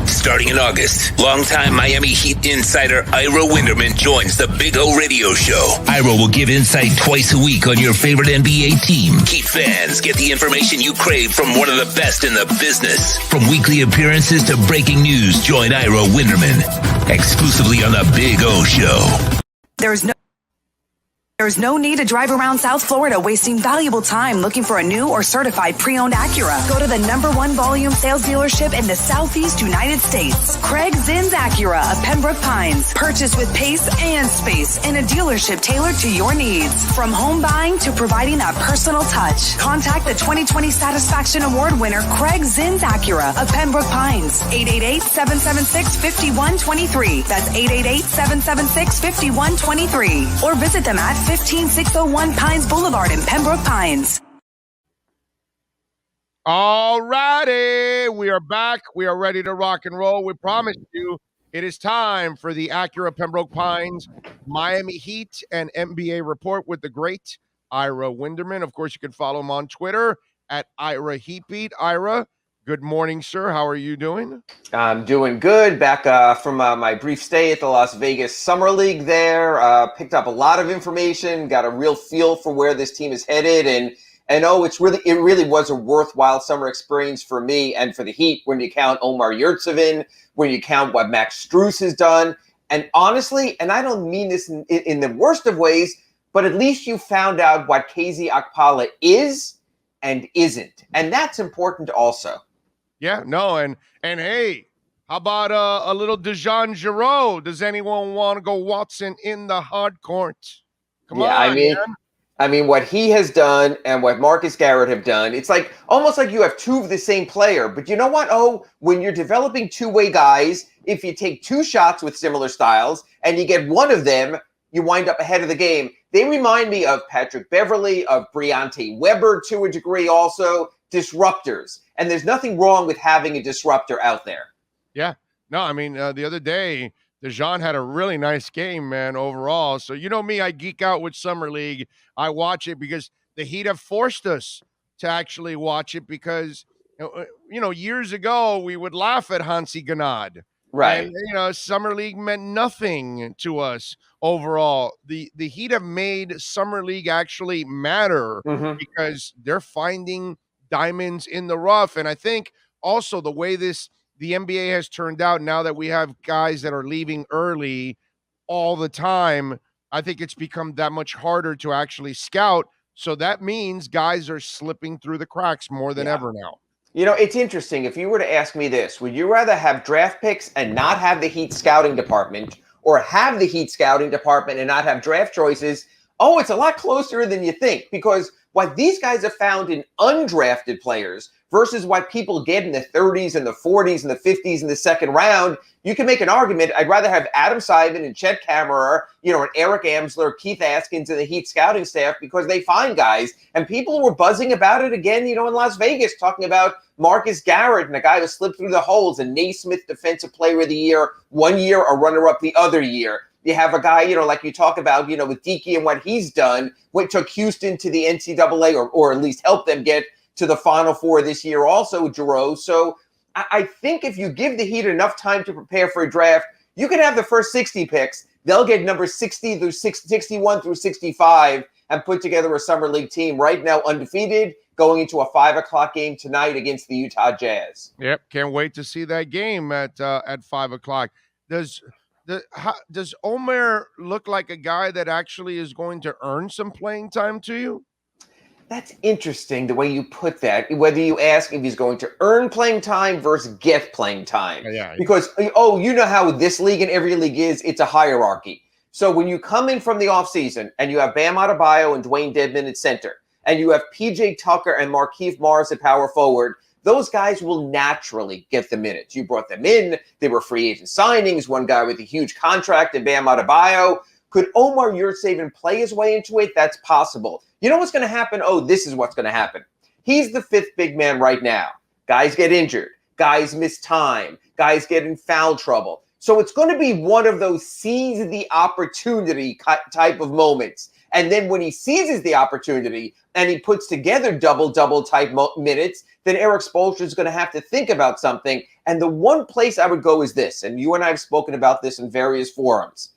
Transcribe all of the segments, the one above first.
Starting in August, longtime Miami Heat insider Ira Winderman joins the Big O Radio Show. Ira will give insight twice a week on your favorite NBA team. Heat fans get the information you crave from one of the best in the business. From weekly appearances to breaking news, join Ira Winderman exclusively on the Big O Show. There's no need to drive around South Florida wasting valuable time looking for a new or certified pre-owned Acura. Go to the #1 volume sales dealership in the Southeast United States. Craig Zinn's Acura of Pembroke Pines. Purchase with pace and space in a dealership tailored to your needs. From home buying to providing that personal touch. Contact the 2020 Satisfaction Award winner Craig Zinn's Acura of Pembroke Pines. 888-776-5123. That's 888-776-5123. Or visit them at 15601 Pines Boulevard in Pembroke Pines. All righty, we are back. We are ready to rock and roll. We promised you it is time for the Acura Pembroke Pines Miami Heat and NBA report with the great Ira Winderman. Of course, you can follow him on Twitter at Ira Heatbeat. Ira, good morning, sir. How are you doing? I'm doing good. Back from my brief stay at the Las Vegas Summer League there. Picked up a lot of information, got a real feel for where this team is headed. And it really was a worthwhile summer experience for me and for the Heat when you count Omar Yurtseven, when you count what Max Strus has done. And honestly, and I don't mean this in the worst of ways, but at least you found out what KZ Okpala is and isn't. And that's important also. Yeah, no, and hey, how about a little Dejan Giroux? Does anyone want to go Watson in the hard court? Come on, man. I mean, what he has done and what Marcus Garrett have done, it's like almost like you have two of the same player. But you know what? Oh, when you're developing two-way guys, if you take two shots with similar styles and you get one of them, you wind up ahead of the game. They remind me of Patrick Beverley, of Briante Weber to a degree also, disruptors. And there's nothing wrong with having a disruptor out there. Yeah. No, I mean, the other day, Dejan had a really nice game, man, overall. So, you know me, I geek out with Summer League. I watch it because the Heat have forced us to actually watch it because, years ago, we would laugh at Hansi Ganad. Right. And, Summer League meant nothing to us overall. The Heat have made Summer League actually matter because they're finding diamonds in the rough. And I think also the way the NBA has turned out now that we have guys that are leaving early all the time, I think it's become that much harder to actually scout. So that means guys are slipping through the cracks more than ever now. You know, it's interesting. If you were to ask me this, would you rather have draft picks and not have the Heat scouting department or have the Heat scouting department and not have draft choices? Oh, it's a lot closer than you think because what these guys have found in undrafted players versus what people get in the 30s and the 40s and the 50s in the second round, you can make an argument. I'd rather have Adam Simon and Chet Kammerer, and Eric Amsler, Keith Askins, and the Heat scouting staff because they find guys. And people were buzzing about it again, in Las Vegas, talking about Marcus Garrett and a guy who slipped through the holes, and Naismith Defensive Player of the Year one year, a runner-up the other year. You have a guy, like you talk about, with Dickey and what he's done, what took Houston to the NCAA or at least helped them get to the Final Four this year also, Giroux. So I think if you give the Heat enough time to prepare for a draft, you can have the first 60 picks. They'll get numbers 60 through 61 through 65 and put together a Summer League team right now undefeated going into a 5 o'clock game tonight against the Utah Jazz. Yep, can't wait to see that game at 5 o'clock. Does Omer look like a guy that actually is going to earn some playing time to you? That's interesting, the way you put that, whether you ask if he's going to earn playing time versus get playing time. Yeah. Because, you know how this league and every league is, it's a hierarchy. So when you come in from the offseason and you have Bam Adebayo and Dwayne Dedmon at center, and you have P.J. Tucker and Markieff Morris at power forward, those guys will naturally get the minutes. You brought them in. They were free agent signings, one guy with a huge contract and Bam Adebayo. Could Omar Yurtseven play his way into it? That's possible. You know what's going to happen? Oh, this is what's going to happen. He's the fifth big man right now. Guys get injured. Guys miss time. Guys get in foul trouble. So it's going to be one of those seize the opportunity type of moments. And then when he seizes the opportunity and he puts together double-double type minutes, then Erik Spoelstra is going to have to think about something. And the one place I would go is this, and you and I have spoken about this in various forums.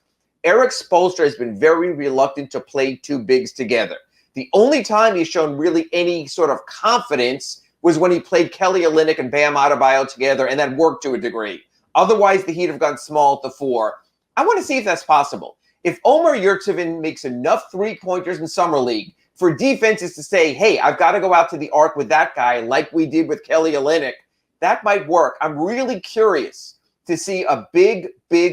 Erik Spoelstra has been very reluctant to play two bigs together. The only time he's shown really any sort of confidence was when he played Kelly Olynyk and Bam Adebayo together, and that worked to a degree. Otherwise, the Heat have gone small at the 4. I want to see if that's possible. If Omer Yurtseven makes enough three-pointers in Summer League for defenses to say, hey, I've got to go out to the arc with that guy like we did with Kelly Olynyk, that might work. I'm really curious to see a big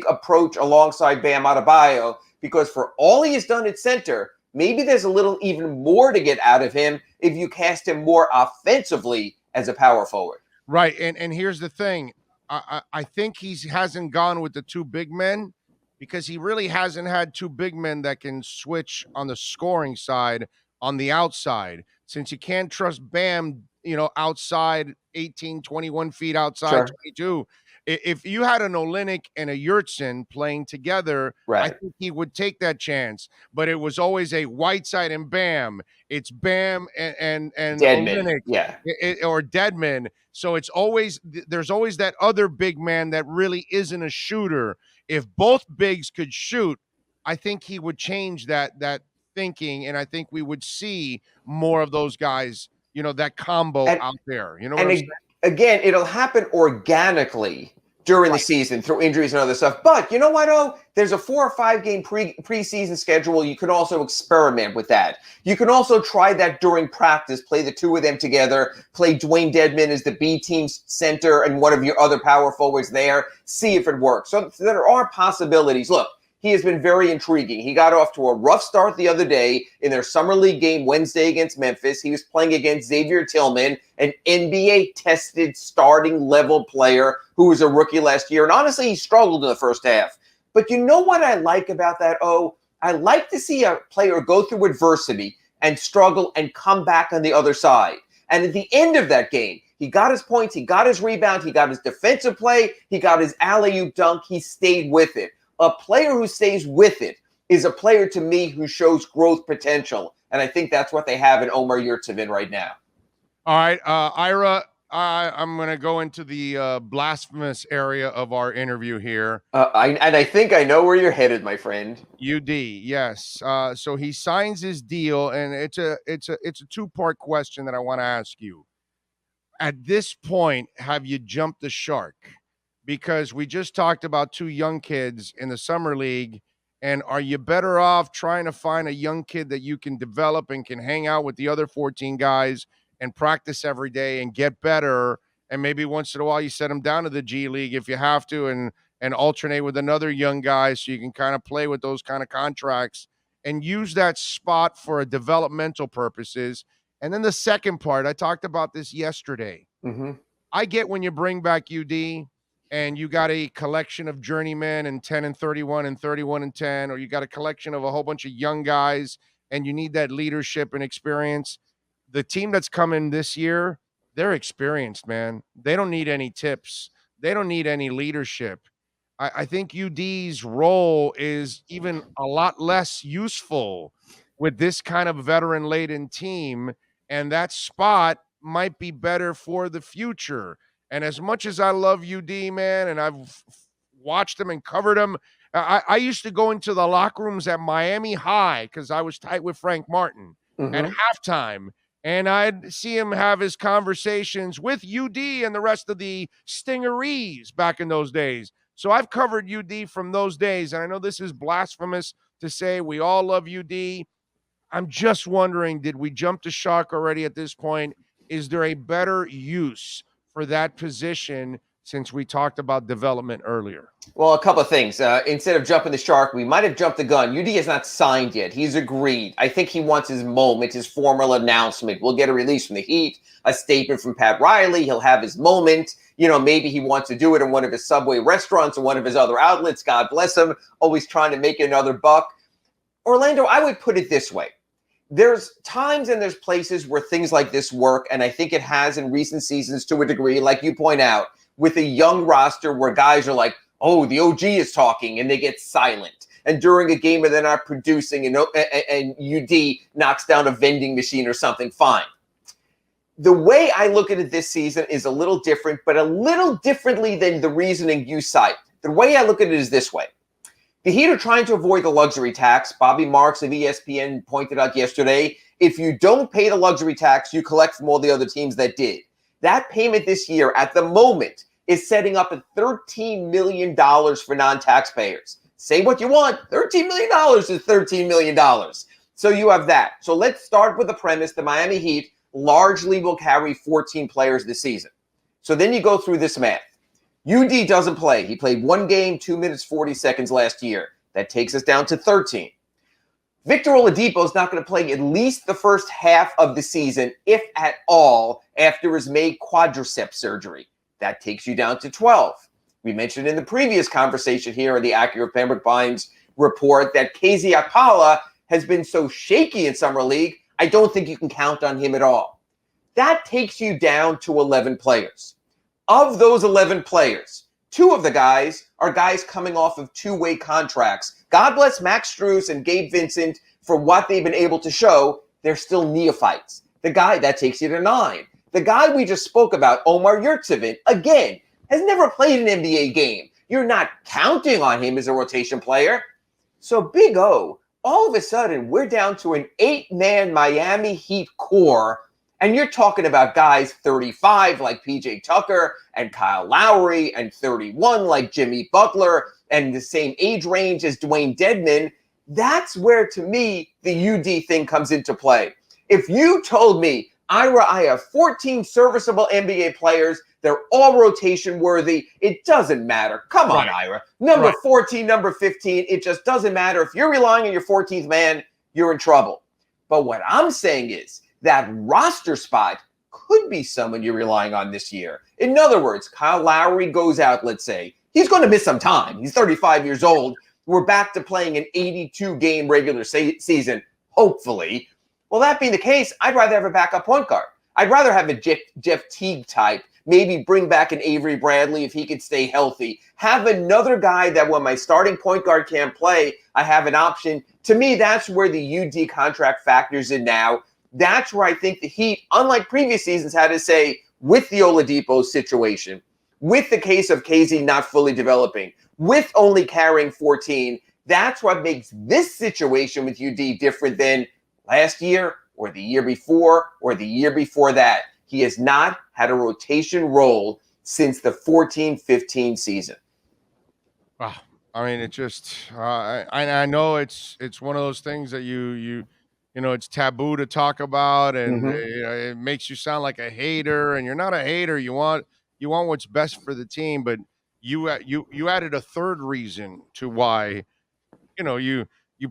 approach alongside Bam Adebayo, because for all he has done at center, maybe there's a little even more to get out of him if you cast him more offensively as a power forward. Right, and here's the thing. I think he hasn't gone with the two big men because he really hasn't had two big men that can switch on the scoring side on the outside. Since you can't trust Bam, outside 18, 21 feet outside, Sure. 22. If you had an Olynyk and a Yurtseven playing together, Right. I think he would take that chance. But it was always a Whiteside and Bam. It's Bam and Deadman. Olynyk, Yeah. or Deadman. So there's always that other big man that really isn't a shooter. If both bigs could shoot, I think he would change that thinking, and I think we would see more of those guys, that combo out there. You know what I'm saying? Again, it'll happen organically during the season through injuries and other stuff. But you know what, there's a 4 or 5 game preseason schedule. You can also experiment with that. You can also try that during practice, play the two of them together, play Dwayne Dedmon as the B team's center and one of your other power forwards there, see if it works. So there are possibilities. Look, he has been very intriguing. He got off to a rough start the other day in their Summer League game Wednesday against Memphis. He was playing against Xavier Tillman, an NBA-tested starting-level player who was a rookie last year. And honestly, he struggled in the first half. But you know what I like about that, I like to see a player go through adversity and struggle and come back on the other side. And at the end of that game, he got his points, he got his rebound, he got his defensive play, he got his alley-oop dunk, he stayed with it. A player who stays with it is a player to me who shows growth potential. And I think that's what they have in Omer Yurtseven right now. All right, Ira, I'm going to go into the blasphemous area of our interview here. I think I know where you're headed, my friend. UD, yes. So he signs his deal, and it's a two-part question that I want to ask you. At this point, have you jumped the shark? Because we just talked about 2 young kids in the summer league, and are you better off trying to find a young kid that you can develop and can hang out with the other 14 guys and practice every day and get better, and maybe once in a while you set them down to the G League if you have to, and alternate with another young guy so you can kind of play with those kind of contracts and use that spot for a developmental purposes? And then the second part, I talked about this yesterday. Mm-hmm. I get when you bring back UD and you got a collection of journeymen and 10 and 31 and 31 and 10, or you got a collection of a whole bunch of young guys and you need that leadership and experience. The team that's coming this year, they're experienced, man. They don't need any tips. They don't need any leadership. I think UD's role is even a lot less useful with this kind of veteran-laden team, and that spot might be better for the future. And as much as I love UD, man, and I've watched them and covered them, I used to go into the locker rooms at Miami High because I was tight with Frank Martin at halftime. And I'd see him have his conversations with UD and the rest of the Stingerees back in those days. So I've covered UD from those days. And I know this is blasphemous to say we all love UD. I'm just wondering, did we jump the shark already at this point? Is there a better use for that position since we talked about development earlier? Well, a couple of things. Instead of jumping the shark, we might have jumped the gun. UD has not signed yet. He's agreed. I think he wants his moment, his formal announcement. We'll get a release from the Heat, a statement from Pat Riley. He'll have his moment. Maybe he wants to do it in one of his Subway restaurants or one of his other outlets. God bless him. Always trying to make another buck. Orlando, I would put it this way. There's times and there's places where things like this work, and I think it has in recent seasons to a degree, like you point out, with a young roster where guys are like, oh, the OG is talking, and they get silent. and during a game where they're not producing and UD knocks down a vending machine or something, fine. The way I look at it this season is a little different, but a little differently than the reasoning you cite. The way I look at it is this way. The Heat are trying to avoid the luxury tax. Bobby Marks of ESPN pointed out yesterday, if you don't pay the luxury tax, you collect from all the other teams that did. That payment this year, at the moment, is setting up at $13 million for non-taxpayers. Say what you want, $13 million is $13 million. So you have that. So let's start with the premise the Miami Heat largely will carry 14 players this season. So then you go through this math. UD doesn't play. He played one game, 2 minutes, 40 seconds last year. That takes us down to 13. Victor Oladipo is not going to play at least the first half of the season, if at all, after his May quadriceps surgery. That takes you down to 12. We mentioned in the previous conversation here in the Acura Pembroke Pines report that KZ Okpala has been so shaky in Summer League, I don't think you can count on him at all. That takes you down to 11 players. Of those 11 players, 2 of the guys are guys coming off of two-way contracts. God bless Max Strus and Gabe Vincent for what they've been able to show. They're still neophytes. The guy, that takes you to 9. The guy we just spoke about, Omar Yurtseven, again, has never played an NBA game. You're not counting on him as a rotation player. So Big O, all of a sudden, we're down to an 8-man Miami Heat core, and you're talking about guys 35 like PJ Tucker and Kyle Lowry and 31 like Jimmy Butler and the same age range as Dwayne Dedman. That's where, to me, the UD thing comes into play. If you told me, Ira, I have 14 serviceable NBA players, they're all rotation worthy, it doesn't matter. Come on, Ira. Number 14, number 15, it just doesn't matter. If you're relying on your 14th man, you're in trouble. But what I'm saying is that roster spot could be someone you're relying on this year. In other words, Kyle Lowry goes out, let's say. He's going to miss some time. He's 35 years old. We're back to playing an 82-game regular season, hopefully. Well, that being the case, I'd rather have a backup point guard. I'd rather have a Jeff Teague type, maybe bring back an Avery Bradley if he could stay healthy. Have another guy that when my starting point guard can't play, I have an option. To me, that's where the UD contract factors in now. That's where I think the Heat, unlike previous seasons, had to say, with the Oladipo situation, with the case of KZ not fully developing, with only carrying 14, that's what makes this situation with UD different than last year or the year before or the year before that. He has not had a rotation role since the 14-15 season. Wow. I mean, it just I know it's one of those things that you know, it's taboo to talk about, and you know, it makes you sound like a hater, and you're not a hater. You want what's best for the team, but you added a third reason to why, you know, you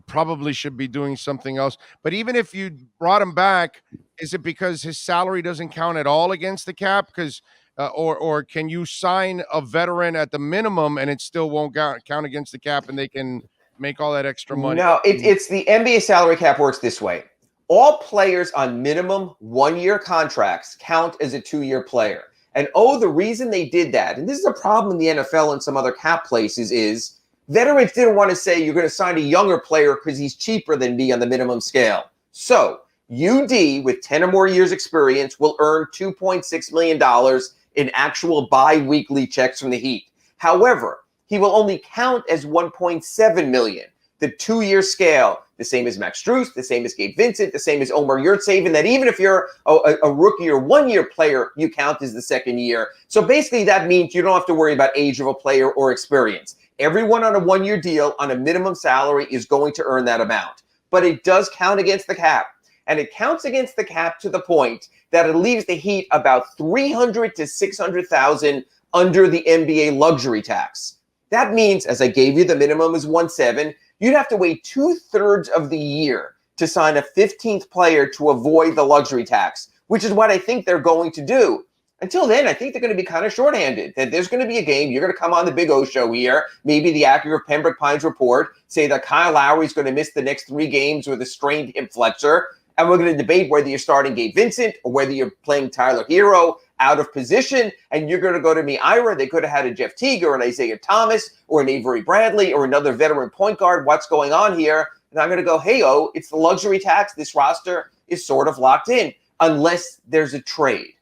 probably should be doing something else. But even if you brought him back, is it because his salary doesn't count at all against the cap? Because or can you sign a veteran at the minimum and it still won't count against the cap, and they can make all that extra money? No, it's the NBA salary cap works this way. All players on minimum 1-year contracts count as a 2-year player. And the reason they did that, and this is a problem in the NFL and some other cap places, is veterans didn't want to say you're going to sign a younger player because he's cheaper than me on the minimum scale. So UD with 10 or more years experience will earn $2.6 million in actual bi-weekly checks from the Heat. However, he will only count as $1.7 million. The 2-year scale, the same as Max Strus, the same as Gabe Vincent, the same as Omar Yurtseven, that even if you're a rookie or 1-year player, you count as the second year. So basically that means you don't have to worry about age of a player or experience. Everyone on a 1-year deal on a minimum salary is going to earn that amount. But it does count against the cap. And it counts against the cap to the point that it leaves the Heat about $300,000 to $600,000 under the NBA luxury tax. That means, as I gave you, the minimum is 1.7. You'd have to wait 2/3 of the year to sign a 15th player to avoid the luxury tax, which is what I think they're going to do. Until then, I think they're going to be kind of shorthanded. That there's going to be a game. You're going to come on the Big O show here, maybe the Acura Pembroke Pines report, say that Kyle Lowry is going to miss the next 3 games with a strained hip flexor. and we're going to debate whether you're starting Gabe Vincent or whether you're playing Tyler Hero out of position, and you're going to go to me, Ira, they could have had a Jeff Teague or an Isaiah Thomas or an Avery Bradley or another veteran point guard. What's going on here? And I'm going to go, hey-oh, it's the luxury tax. This roster is sort of locked in unless there's a trade.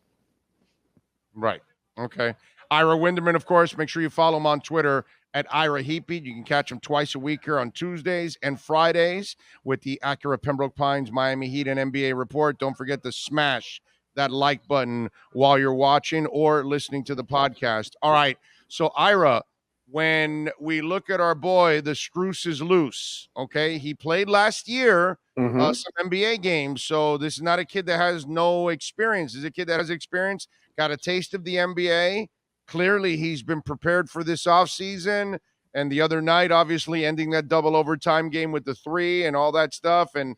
Right. Okay. Ira Winderman, of course, make sure you follow him on Twitter at Ira Heatbeat. You can catch him twice a week here on Tuesdays and Fridays with the Acura Pembroke Pines Miami Heat and NBA report. Don't forget to smash that like button while you're watching or listening to the podcast. All right. So, Ira, when we look at our boy, the Strus is loose, okay? He played last year some NBA games, so this is not a kid that has no experience. This is a kid that has experience, got a taste of the NBA. Clearly, he's been prepared for this offseason, and the other night, obviously, ending that double overtime game with the 3 and all that stuff, and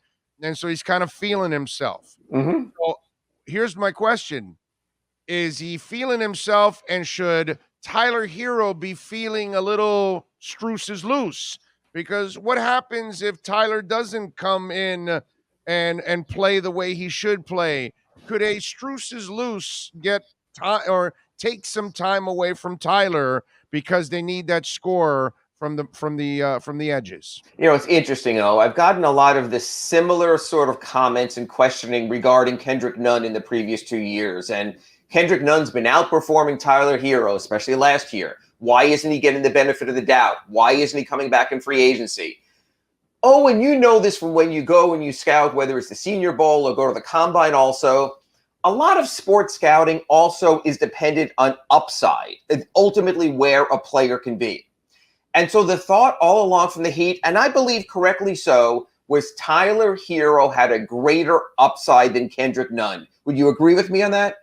so he's kind of feeling himself. So here's my question. Is he feeling himself, and should Tyler Hero be feeling a little Strus is loose? Because what happens if Tyler doesn't come in and play the way he should play? Could a Strus is loose get or take some time away from Tyler because they need that score from the edges? You know, it's interesting, though. I've gotten a lot of the similar sort of comments and questioning regarding Kendrick Nunn in the previous 2 years. And Kendrick Nunn's been outperforming Tyler Hero, especially last year. Why isn't he getting the benefit of the doubt? Why isn't he coming back in free agency? Oh, and you know this from when you go and you scout, whether it's the Senior Bowl or go to the Combine also. A lot of sports scouting also is dependent on upside. It's ultimately where a player can be. And so the thought all along from the Heat, and I believe correctly so, was Tyler Hero had a greater upside than Kendrick Nunn. Would you agree with me on that?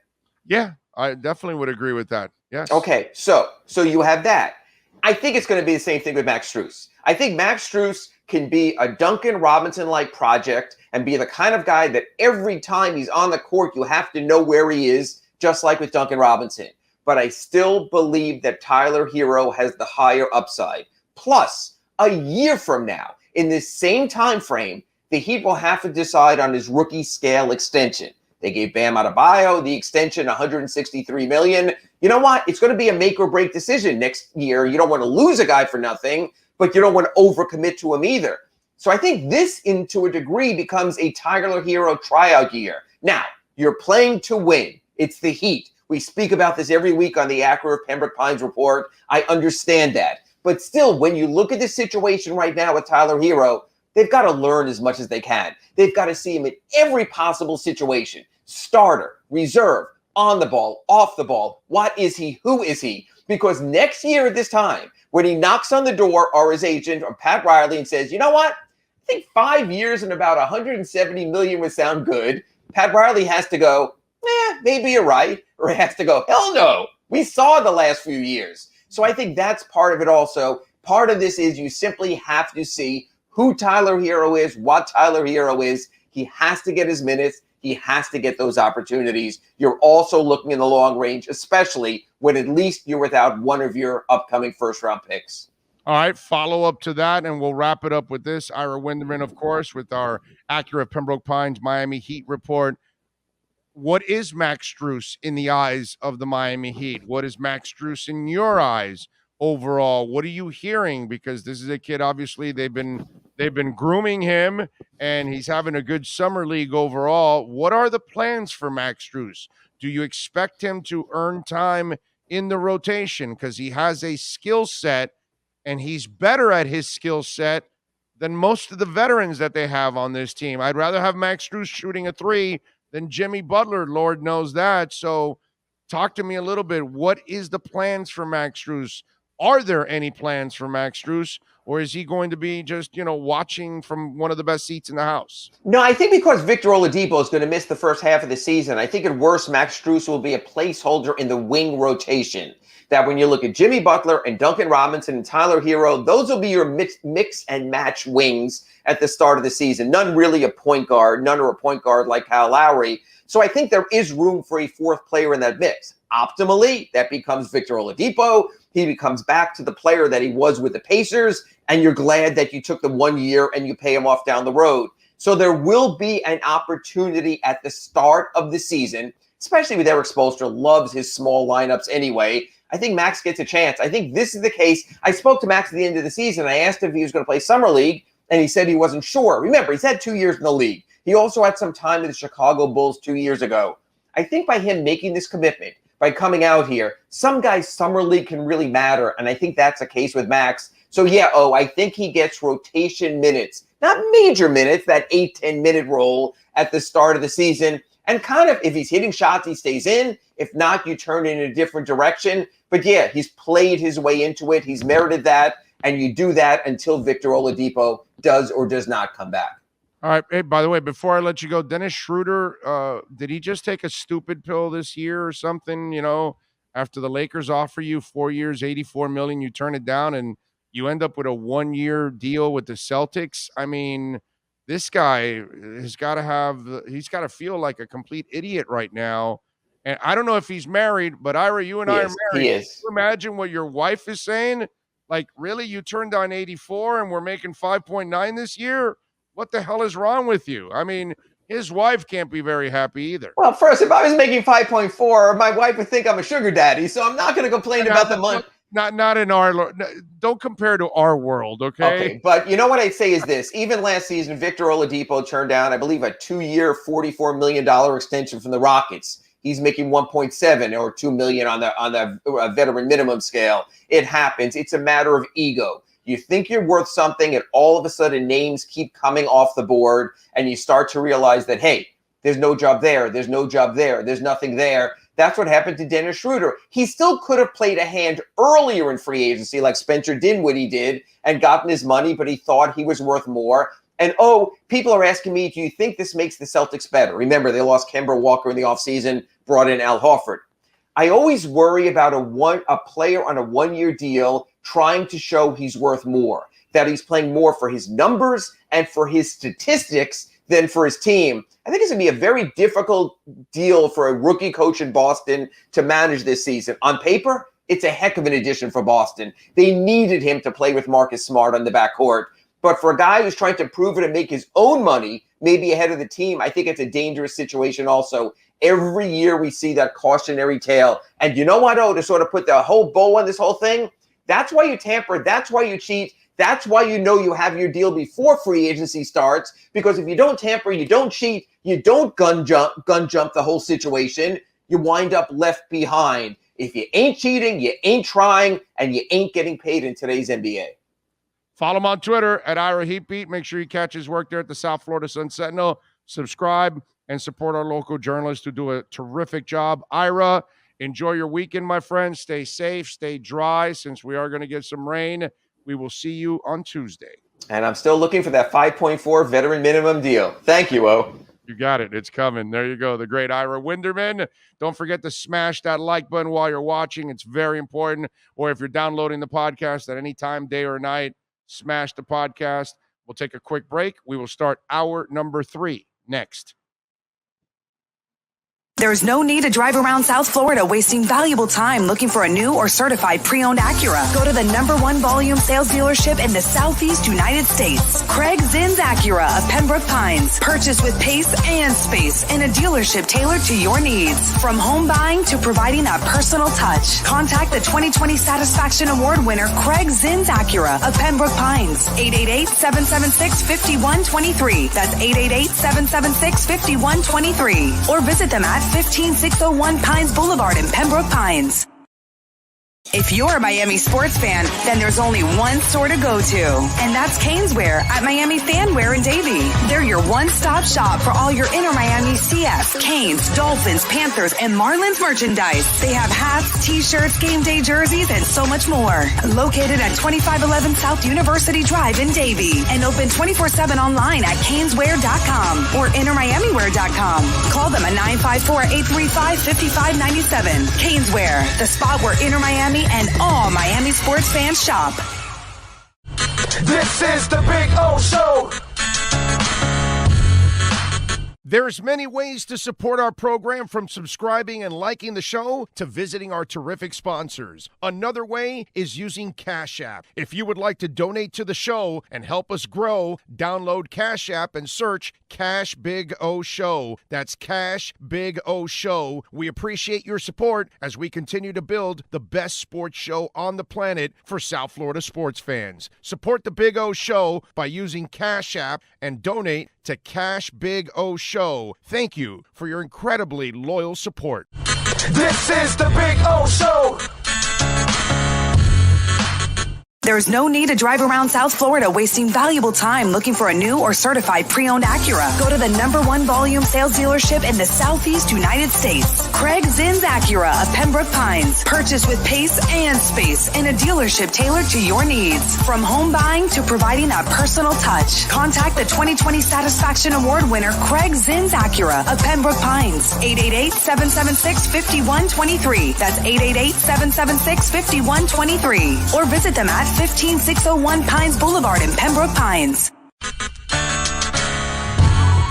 Yeah, I definitely would agree with that. Yes. Okay, so you have that. I think it's going to be the same thing with Max Strus. I think Max Strus can be a Duncan Robinson-like project and be the kind of guy that every time he's on the court, you have to know where he is, just like with Duncan Robinson. But I still believe that Tyler Hero has the higher upside. Plus, a year from now, in this same time frame, the Heat will have to decide on his rookie scale extension. They gave Bam Adebayo the extension, $163 million. You know what? It's going to be a make or break decision next year. You don't want to lose a guy for nothing, but you don't want to overcommit to him either. So I think this, to a degree, becomes a Tyler Hero tryout year. Now, you're playing to win. It's the Heat. We speak about this every week on the Acura Pembroke Pines report. I understand that. But still, when you look at the situation right now with Tyler Hero, they've got to learn as much as they can. They've got to see him in every possible situation. Starter, reserve, on the ball, off the ball. What is he? Who is he? Because next year at this time, when he knocks on the door or his agent or Pat Riley and says, you know what? I think 5 years and about $170 million would sound good. Pat Riley has to go, maybe you're right. Or he has to go, hell no. We saw the last few years. So I think that's part of it also. Part of this is you simply have to see who Tyler Hero is, what Tyler Hero is. He has to get his minutes. He has to get those opportunities. You're also looking in the long range, especially when at least you're without one of your upcoming first-round picks. All right, follow up to that, and we'll wrap it up with this. Ira Winderman, of course, with our Acura Pembroke Pines Miami Heat report. What is Max Strus in the eyes of the Miami Heat? What is Max Strus in your eyes overall? What are you hearing? Because this is a kid, obviously, they've been grooming him, and he's having a good summer league overall. What are the plans for Max Strus? Do you expect him to earn time in the rotation? Because he has a skill set, and he's better at his skill set than most of the veterans that they have on this team. I'd rather have Max Strus shooting a 3 than Jimmy Butler, Lord knows that. So talk to me a little bit. What is the plans for Max Strus? Are there any plans for Max Strus, or is he going to be just, watching from one of the best seats in the house? No, I think because Victor Oladipo is going to miss the first half of the season, I think at worst, Max Strus will be a placeholder in the wing rotation. That when you look at Jimmy Butler and Duncan Robinson and Tyler Hero, those will be your mix and match wings at the start of the season. None really a point guard. None are a point guard like Kyle Lowry. So I think there is room for a fourth player in that mix. Optimally, that becomes Victor Oladipo. He becomes back to the player that he was with the Pacers, and you're glad that you took the 1 year and you pay him off down the road. So there will be an opportunity at the start of the season, especially with Eric Spoelstra, loves his small lineups anyway. I think Max gets a chance. I think this is the case. I spoke to Max at the end of the season. I asked him if he was going to play Summer League, and he said he wasn't sure. Remember, he's had 2 years in the league. He also had some time with the Chicago Bulls 2 years ago. I think by him making this commitment, by coming out here, some guys' Summer League can really matter, and I think that's the case with Max. So, yeah, I think he gets rotation minutes, not major minutes, that 8-10-minute role at the start of the season. And kind of, if he's hitting shots, he stays in. If not, you turn in a different direction. But, yeah, he's played his way into it. He's merited that. And you do that until Victor Oladipo does or does not come back. All right. Hey, by the way, before I let you go, Dennis Schroeder, did he just take a stupid pill this year or something? You know, after the Lakers offer you 4 years, $84 million, you turn it down and you end up with a 1-year deal with the Celtics. I mean, this guy has got to he's got to feel like a complete idiot right now. And I don't know if he's married, but Ira, you and I are married. He is. Can you imagine what your wife is saying? Like, really? You turned down 84 and we're making 5.9 this year? What the hell is wrong with you? I mean, his wife can't be very happy either. Well, first, if I was making 5.4, my wife would think I'm a sugar daddy, so I'm not going to complain about the money. Not in our – don't compare to our world, okay? Okay, but you know what I'd say is this. Even last season, Victor Oladipo turned down, I believe, a 2-year, $44 million extension from the Rockets. He's making 1.7 or $2 million on the veteran minimum scale. It happens. It's a matter of ego. You think you're worth something, and all of a sudden names keep coming off the board, and you start to realize that, hey, there's no job there. There's no job there. There's nothing there. That's what happened to Dennis Schroeder. He still could have played a hand earlier in free agency like Spencer Dinwiddie did and gotten his money, but he thought he was worth more. And, people are asking me, do you think this makes the Celtics better? Remember, they lost Kemba Walker in the offseason, brought in Al Horford. I always worry about a player on a 1-year deal trying to show he's worth more, that he's playing more for his numbers and for his statistics than for his team. I think it's going to be a very difficult deal for a rookie coach in Boston to manage this season. On paper, it's a heck of an addition for Boston. They needed him to play with Marcus Smart on the backcourt. But for a guy who's trying to prove it and make his own money, maybe ahead of the team, I think it's a dangerous situation also. Every year we see that cautionary tale. And you know what, to sort of put the whole bow on this whole thing, that's why you tamper, that's why you cheat, that's why you know you have your deal before free agency starts, because if you don't tamper, you don't cheat, you don't gun jump the whole situation, you wind up left behind. If you ain't cheating, you ain't trying, and you ain't getting paid in today's NBA. Follow him on Twitter at Ira Heatbeat. Make sure you catch his work there at the South Florida Sun Sentinel. Subscribe and support our local journalists who do a terrific job. Ira, enjoy your weekend, my friend. Stay safe, stay dry, since we are going to get some rain. We will see you on Tuesday. And I'm still looking for that 5.4 veteran minimum deal. Thank you, You got it. It's coming. There you go. The great Ira Winderman. Don't forget to smash that like button while you're watching. It's very important. Or if you're downloading the podcast at any time, day or night, smash the podcast. We'll take a quick break. We will start hour number 3 next. There's no need to drive around South Florida wasting valuable time looking for a new or certified pre-owned Acura. Go to the #1 volume sales dealership in the Southeast United States. Craig Zinn's Acura of Pembroke Pines. Purchase with pace and space in a dealership tailored to your needs. From home buying to providing that personal touch. Contact the 2020 Satisfaction Award winner Craig Zinn's Acura of Pembroke Pines. 888-776-5123. That's 888-776-5123. Or visit them at 15601 Pines Boulevard in Pembroke Pines. If you're a Miami sports fan, then there's only one store to go to, and that's Caneswear at Miami Fanwear in Davie. They're your one-stop shop for all your inner Miami CF, Canes, Dolphins, Panthers, and Marlins merchandise. They have hats, t-shirts, game day jerseys, and so much more. Located at 2511 South University Drive in Davie, and open 24/7 online at caneswear.com or innermiamiwear.com. Call them at 954-835-5597. Caneswear, the spot where Inner Miami and all Miami sports fans shop. This is the Big O Show. There's many ways to support our program, from subscribing and liking the show to visiting our terrific sponsors. Another way is using Cash App. If you would like to donate to the show and help us grow, download Cash App and search Cash Big O Show. That's Cash Big O Show. We appreciate your support as we continue to build the best sports show on the planet for South Florida sports fans. Support the Big O Show by using Cash App and donate to Cash Big O Show. Thank you for your incredibly loyal support. This is the Big O Show. There's no need to drive around South Florida wasting valuable time looking for a new or certified pre-owned Acura. Go to the #1 volume sales dealership in the Southeast United States. Craig Zinn's Acura of Pembroke Pines. Purchase with pace and space in a dealership tailored to your needs. From home buying to providing that personal touch. Contact the 2020 Satisfaction Award winner Craig Zinn's Acura of Pembroke Pines. 888-776-5123. That's 888-776-5123. Or visit them at 15601 Pines Boulevard in Pembroke Pines.